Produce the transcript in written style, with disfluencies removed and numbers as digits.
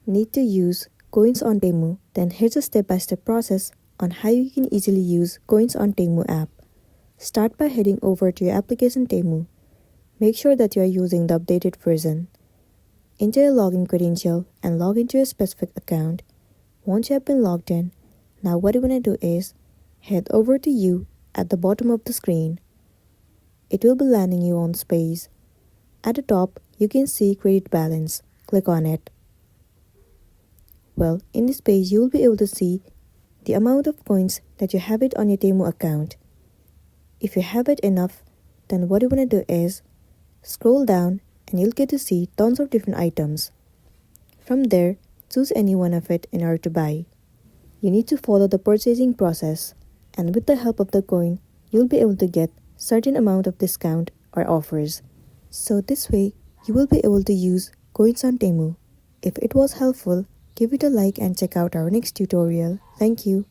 Need to use coins on Temu? Then here's a step-by-step process on how you can easily use coins on Temu app. Start by heading over to your application Temu. Make sure that you are using the updated version. Enter your login credential and log into your specific account. Once you have been logged in, now what you want to do is head over to You at the bottom of the screen. It will be landing you on Space. At the top, you can see Credit Balance. Click on it. Well, in this page, you will be able to see the amount of coins that you have it on your Temu account. If you have it enough, then what you want to do is scroll down and you'll get to see tons of different items. From there, choose any one of it in order to buy. You need to follow the purchasing process, and with the help of the coin, you'll be able to get certain amount of discount or offers. So this way, you will be able to use coins on Temu. If it was helpful, give it a like and check out our next tutorial. Thank you.